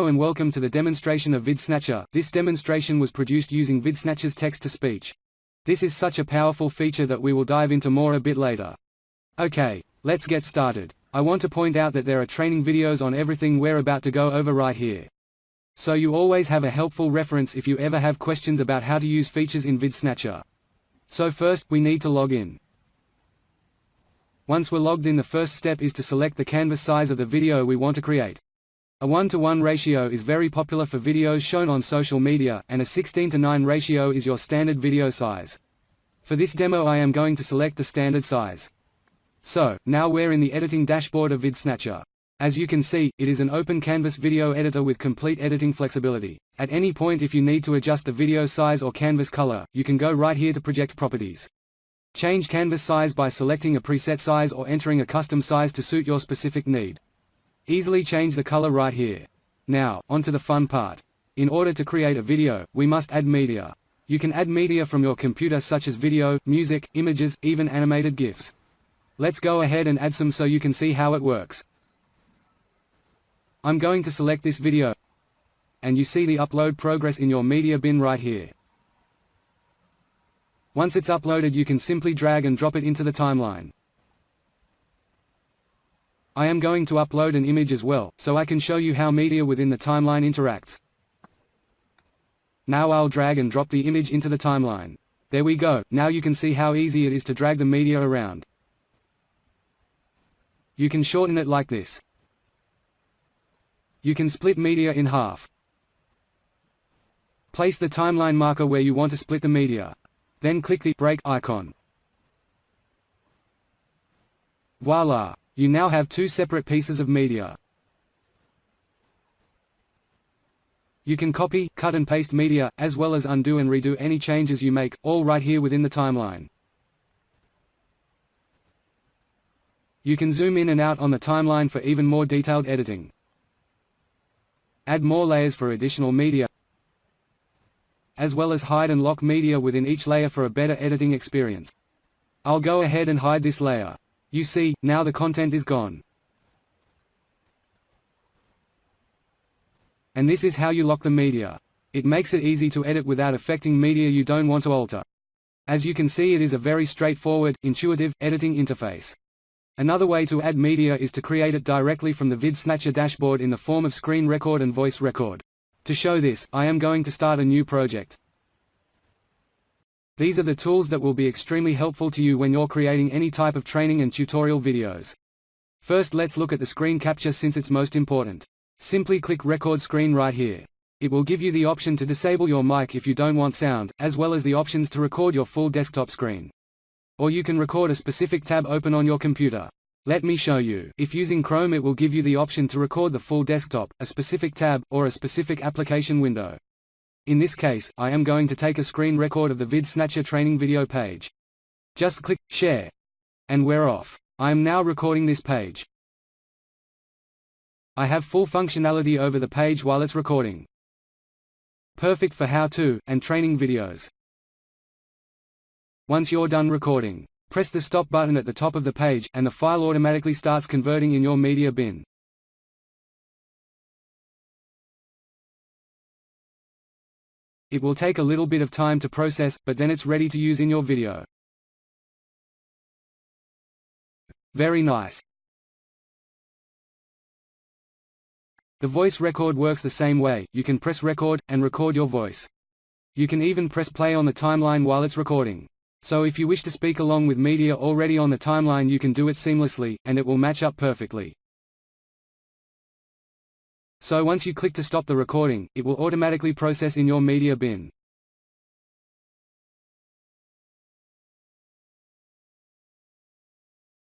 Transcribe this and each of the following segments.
Hello and welcome to the demonstration of VidSnatcher. This demonstration was produced using VidSnatcher's text-to-speech. This is such a powerful feature that we will dive into more a bit later. Okay, let's get started. I want to point out that there are training videos on everything we're about to go over right here. So you always have a helpful reference if you ever have questions about how to use features in VidSnatcher. So first, we need to log in. Once we're logged in, the first step is to select the canvas size of the video we want to create. A 1:1 ratio is very popular for videos shown on social media, and a 16:9 ratio is your standard video size. For this demo I am going to select the standard size. So, now we're in the editing dashboard of VidSnatcher. As you can see, it is an open canvas video editor with complete editing flexibility. At any point if you need to adjust the video size or canvas color, you can go right here to project properties. Change canvas size by selecting a preset size or entering a custom size to suit your specific need. Easily change the color right here. Now, onto the fun part. In order to create a video, we must add media. You can add media from your computer such as video, music, images, even animated GIFs. Let's go ahead and add some so you can see how it works. I'm going to select this video, and you see the upload progress in your media bin right here. Once it's uploaded, you can simply drag and drop it into the timeline. I am going to upload an image as well, so I can show you how media within the timeline interacts. Now I'll drag and drop the image into the timeline. There we go. Now you can see how easy it is to drag the media around. You can shorten it like this. You can split media in half. Place the timeline marker where you want to split the media. Then click the break icon. Voila! You now have two separate pieces of media. You can copy, cut and paste media, as well as undo and redo any changes you make, all right here within the timeline. You can zoom in and out on the timeline for even more detailed editing. Add more layers for additional media, as well as hide and lock media within each layer for a better editing experience. I'll go ahead and hide this layer. You see, now the content is gone. And this is how you lock the media. It makes it easy to edit without affecting media you don't want to alter. As you can see, it is a very straightforward, intuitive, editing interface. Another way to add media is to create it directly from the VidSnatcher dashboard in the form of screen record and voice record. To show this, I am going to start a new project. These are the tools that will be extremely helpful to you when you're creating any type of training and tutorial videos. First, let's look at the screen capture since it's most important. Simply click Record Screen right here. It will give you the option to disable your mic if you don't want sound, as well as the options to record your full desktop screen. Or you can record a specific tab open on your computer. Let me show you. If using Chrome, it will give you the option to record the full desktop, a specific tab, or a specific application window. In this case, I am going to take a screen record of the VidSnatcher training video page. Just click Share. And we're off. I am now recording this page. I have full functionality over the page while it's recording. Perfect for how-to and training videos. Once you're done recording, press the stop button at the top of the page and the file automatically starts converting in your media bin. It will take a little bit of time to process, but then it's ready to use in your video. Very nice. The voice record works the same way. You can press record and record your voice. You can even press play on the timeline while it's recording. So if you wish to speak along with media already on the timeline, you can do it seamlessly, and it will match up perfectly. So once you click to stop the recording, it will automatically process in your media bin.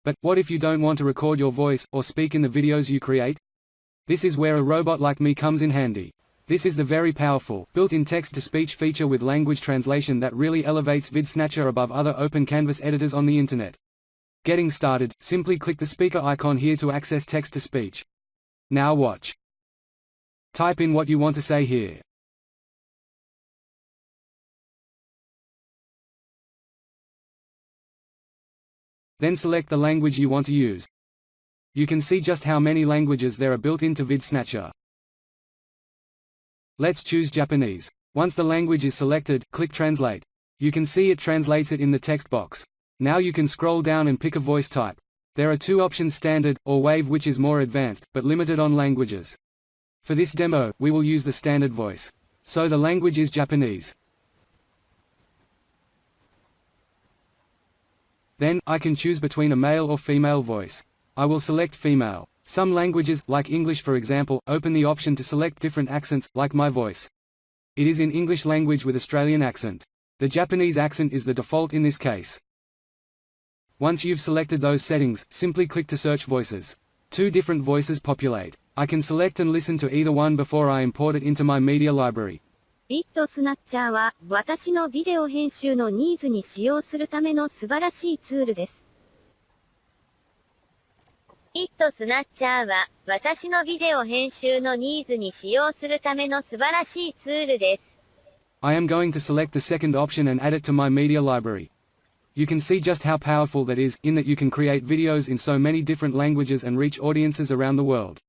But what if you don't want to record your voice, or speak in the videos you create? This is where a robot like me comes in handy. This is the very powerful, built-in text-to-speech feature with language translation that really elevates VidSnatcher above other open canvas editors on the internet. Getting started, simply click the speaker icon here to access text-to-speech. Now watch. Type in what you want to say here. Then select the language you want to use. You can see just how many languages there are built into VidSnatcher. Let's choose Japanese. Once the language is selected, click Translate. You can see it translates it in the text box. Now you can scroll down and pick a voice type. There are two options: Standard, or Wave, which is more advanced, but limited on languages. For this demo, we will use the standard voice. So the language is Japanese. Then, I can choose between a male or female voice. I will select female. Some languages, like English for example, open the option to select different accents, like my voice. It is in English language with Australian accent. The Japanese accent is the default in this case. Once you've selected those settings, simply click to search voices. Two different voices populate. I can select and listen to either one before I import it into my media library. VidSnatcher は私のビデオ編集のニーズに使用するための素晴らしいツールです。VidSnatcher は私のビデオ編集のニーズに使用するための素晴らしいツールです。I am going to select the second option and add it to my media library. You can see just how powerful that is, in that you can create videos in so many different languages and reach audiences around the world.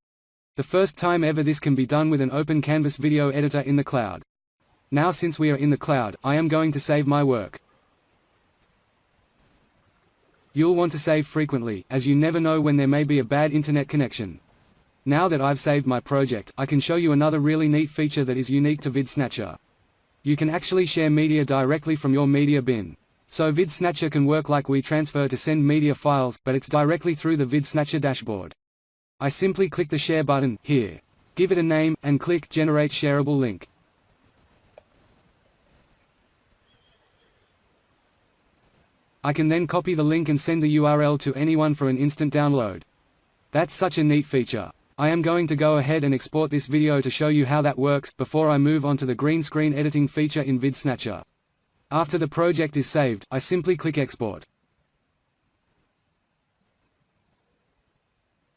The first time ever this can be done with an open canvas video editor in the cloud. Now since we are in the cloud, I am going to save my work. You'll want to save frequently, as you never know when there may be a bad internet connection. Now that I've saved my project, I can show you another really neat feature that is unique to VidSnatcher. You can actually share media directly from your media bin. So VidSnatcher can work like WeTransfer to send media files, but it's directly through the VidSnatcher dashboard. I simply click the share button, here. Give it a name, and click Generate Shareable Link. I can then copy the link and send the URL to anyone for an instant download. That's such a neat feature. I am going to go ahead and export this video to show you how that works, before I move on to the green screen editing feature in VidSnatcher. After the project is saved, I simply click Export.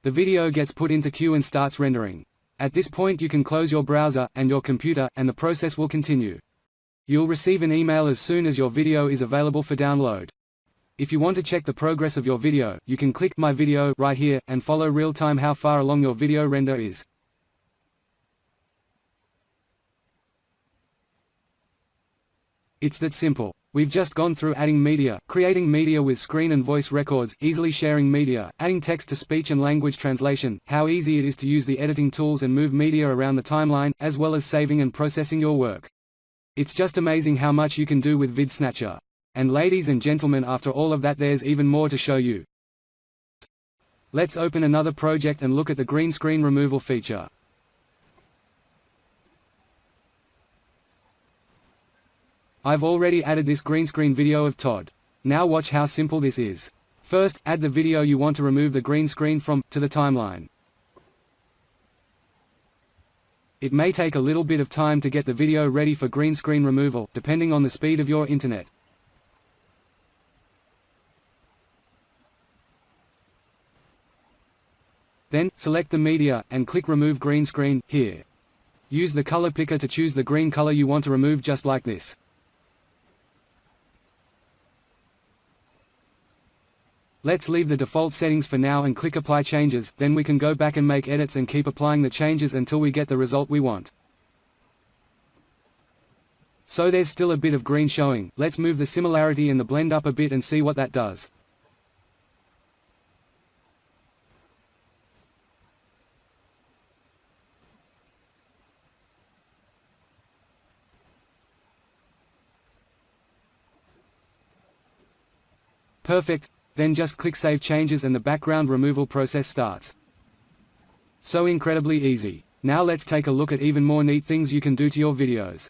The video gets put into queue and starts rendering. At this point you can close your browser, and your computer, and the process will continue. You'll receive an email as soon as your video is available for download. If you want to check the progress of your video, you can click My Video right here, and follow real-time how far along your video render is. It's that simple. We've just gone through adding media, creating media with screen and voice records, easily sharing media, adding text-to-speech and language translation, how easy it is to use the editing tools and move media around the timeline, as well as saving and processing your work. It's just amazing how much you can do with VidSnatcher. And ladies and gentlemen, after all of that, there's even more to show you. Let's open another project and look at the green screen removal feature. I've already added this green screen video of Todd. Now watch how simple this is. First, add the video you want to remove the green screen from, to the timeline. It may take a little bit of time to get the video ready for green screen removal, depending on the speed of your internet. Then, select the media, and click Remove Green Screen, here. Use the color picker to choose the green color you want to remove, just like this. Let's leave the default settings for now and click Apply Changes, then we can go back and make edits and keep applying the changes until we get the result we want. So there's still a bit of green showing. Let's move the similarity and the blend up a bit and see what that does. Perfect. Then just click Save Changes and the background removal process starts. So incredibly easy. Now let's take a look at even more neat things you can do to your videos.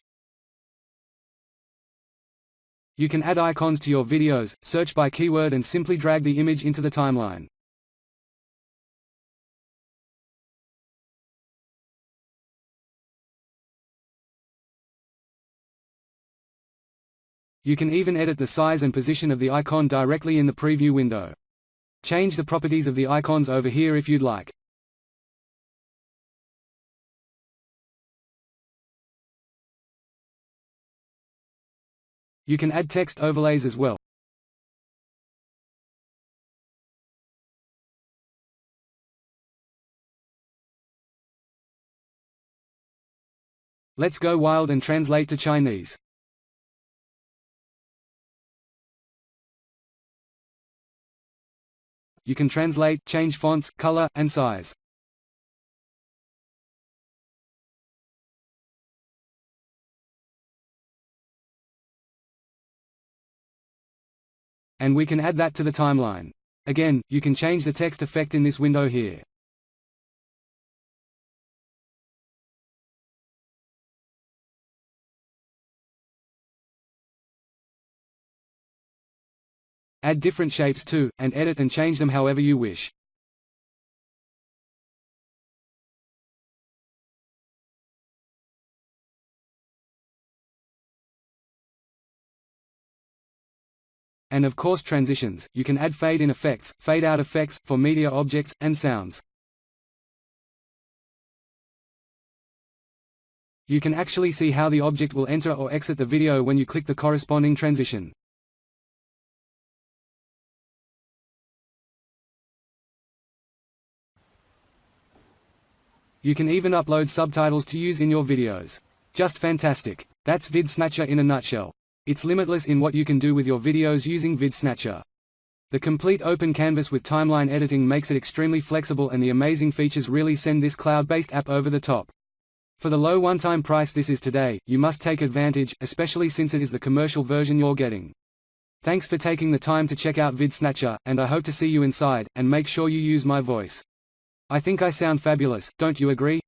You can add icons to your videos, search by keyword and simply drag the image into the timeline. You can even edit the size and position of the icon directly in the preview window. Change the properties of the icons over here if you'd like. You can add text overlays as well. Let's go wild and translate to Chinese. You can translate, change fonts, color, and size. And we can add that to the timeline. Again, you can change the text effect in this window here. Add different shapes too, and edit and change them however you wish. And of course transitions, you can add fade-in effects, fade-out effects, for media objects, and sounds. You can actually see how the object will enter or exit the video when you click the corresponding transition. You can even upload subtitles to use in your videos. Just fantastic. That's VidSnatcher in a nutshell. It's limitless in what you can do with your videos using VidSnatcher. The complete open canvas with timeline editing makes it extremely flexible, and the amazing features really send this cloud-based app over the top. For the low one-time price this is today, you must take advantage, especially since it is the commercial version you're getting. Thanks for taking the time to check out VidSnatcher, and I hope to see you inside, and make sure you use my voice. I think I sound fabulous, don't you agree?